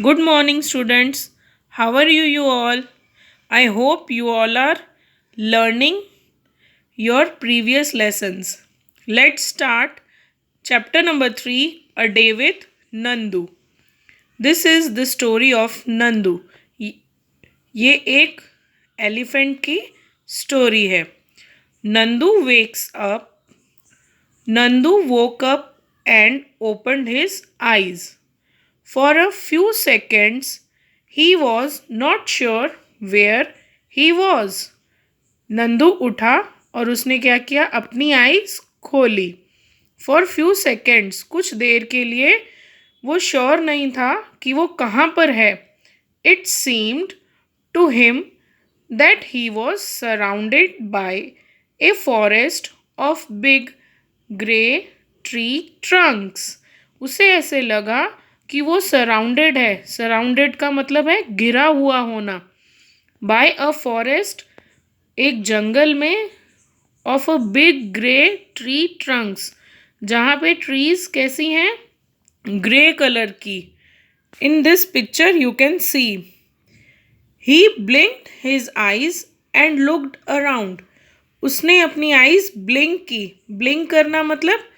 Good morning, students. How are you all? I hope you all are learning your previous lessons. Let's start chapter number 3, A Day with Nandu. This is the story of Nandu. ये एक elephant की story है. Nandu wakes up. Nandu woke up and opened his eyes. For a few seconds, he was not sure where he was. Nandu उठा और उसने क्या किया, अपनी आईज खोली. फॉर फ्यू सेकेंड्स, कुछ देर के लिए वो श्योर नहीं था कि वो कहाँ पर है. It seemed to him that he was surrounded by a forest of big grey tree trunks. उसे ऐसे लगा कि वो सराउंडेड है. सराउंडेड का मतलब है घिरा हुआ होना. बाय अ फॉरेस्ट, एक जंगल में. Of a big grey tree Trunks, जहाँ पे ट्रीज कैसी हैं, ग्रे कलर की. In this picture you can see he ब्लिंक्ड his eyes and looked around. उसने अपनी आईज ब्लिंक की. ब्लिंक करना मतलब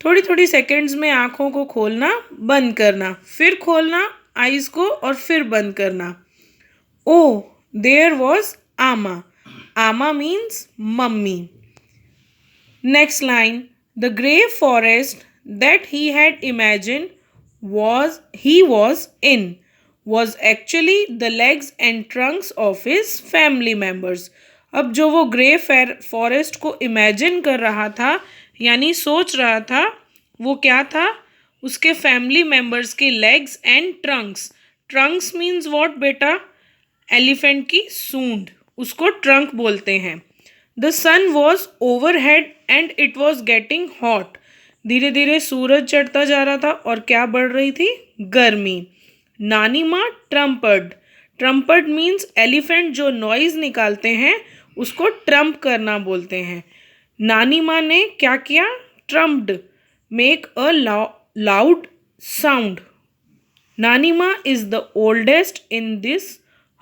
थोड़ी थोड़ी सेकेंड्स में आँखों को खोलना, बंद करना, फिर खोलना आईज को और फिर बंद करना. ओ, देयर वॉज आमा. आमा means mummy. Next line. The grey forest that he had imagine he was in was actually the legs and trunks of his family members. अब जो वो ग्रे फॉरेस्ट को इमेजिन कर रहा था, यानी सोच रहा था, वो क्या था, उसके फैमिली मेंबर्स के legs and trunks. Trunks means what बेटा? एलिफेंट की सूंड, उसको ट्रंक बोलते हैं. The sun was overhead and it was getting hot. धीरे धीरे सूरज चढ़ता जा रहा था और क्या बढ़ रही थी? गर्मी. नानी माँ ट्रम्पड. ट्रम्पड मीन्स एलिफेंट जो नॉइज निकालते हैं उसको ट्रम्प करना बोलते हैं. नानी माँ ने क्या किया? Trumped, make a loud sound. नानी माँ is the oldest in this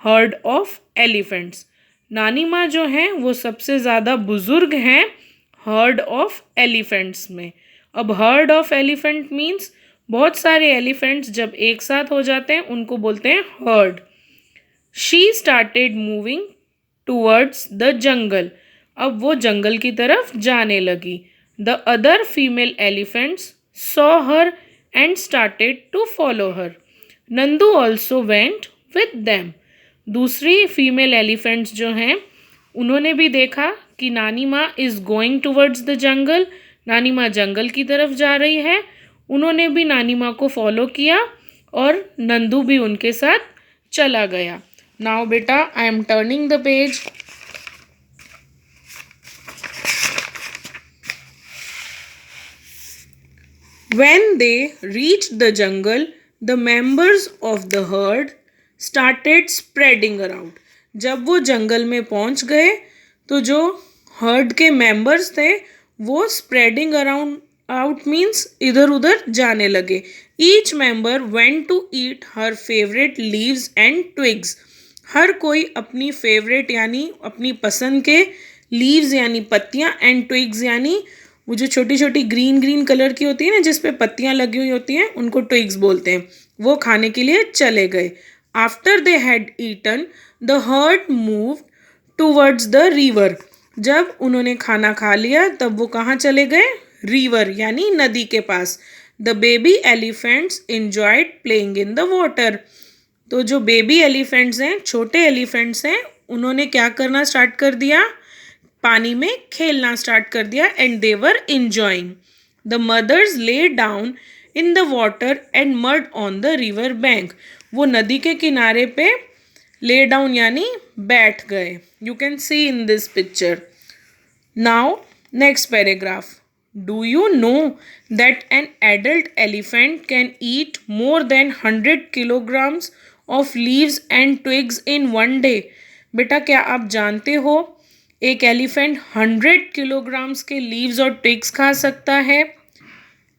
heard of elephants. नानी माँ जो हैं वो सबसे ज़्यादा बुजुर्ग हैं हर्ड ऑफ एलिफेंट्स में. अब हर्ड ऑफ एलिफेंट मीन्स बहुत सारे एलिफेंट्स जब एक साथ हो जाते हैं उनको बोलते हैं herd. She started moving towards the jungle. अब वो जंगल की तरफ जाने लगी. The other female elephants saw her and started to follow her. Nandu also went with them. दूसरी फीमेल एलिफेंट्स जो हैं उन्होंने भी देखा कि नानी माँ is going towards the jungle. नानी माँ जंगल की तरफ जा रही है. उन्होंने भी नानी माँ को फॉलो किया और नंदू भी उनके साथ चला गया. नाउ बेटा, I am turning the page. When they reached the jungle, the members of the herd started spreading around. जब वो जंगल में पहुंच गए तो जो हर्ड के मेंबर्स थे वो स्प्रेडिंग अराउंड आउट मीन्स इधर उधर जाने लगे. Each member went to eat her favourite leaves and twigs. हर कोई अपनी फेवरेट यानी अपनी पसंद के लीव्स यानी पत्तियां एंड ट्विग्स यानी वो जो छोटी छोटी ग्रीन ग्रीन कलर की होती है ना, जिस पे पत्तियां लगी हुई होती हैं, उनको ट्विग्स बोलते हैं, वो खाने के लिए चले गए. After they had eaten the herd move towards the river. जब उन्होंने खाना खा लिया तब वो कहाँ चले गए? रिवर यानी नदी के पास. The baby elephants enjoyed playing in the water. तो जो बेबी एलिफेंट्स हैं, छोटे एलिफेंट्स हैं, उन्होंने क्या करना स्टार्ट कर दिया? पानी में खेलना स्टार्ट कर दिया. And they were enjoying. The mothers lay down in the water and mud on the river bank. वो नदी के किनारे पे ले डाउन यानी बैठ गए. You can see in this picture. Now next paragraph. Do you know that an adult elephant can eat more than 100 kilograms of leaves and twigs in one day. बेटा, क्या आप जानते हो एक एलिफेंट 100 kilograms के लीव्स और twigs खा सकता है?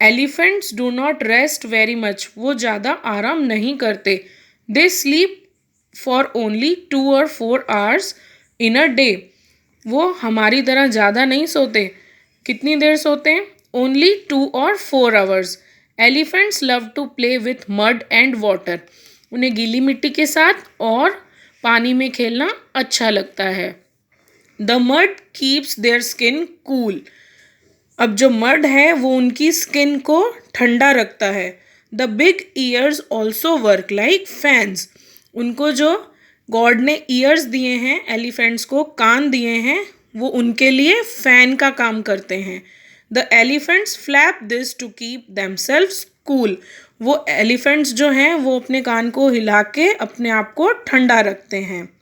Elephants do not rest very much, वो ज़्यादा आराम नहीं करते. They sleep for only 2 or 4 hours in a day. वो हमारी तरह ज़्यादा नहीं सोते. कितनी देर सोते हैं? Only 2 or 4 hours. Elephants love to play with mud and water. उन्हें गीली मिट्टी के साथ और पानी में खेलना अच्छा लगता है. The mud keeps their skin cool. अब जो मड है वो उनकी स्किन को ठंडा रखता है. The big years also work like fans. उनको जो गॉड ने ईयर्स दिए हैं, एलिफेंट्स को कान दिए हैं, वो उनके लिए फैन का काम करते हैं. The elephants flap this to keep themselves cool. वो एलिफेंट्स जो हैं वो अपने कान को हिला के अपने आप को ठंडा रखते हैं.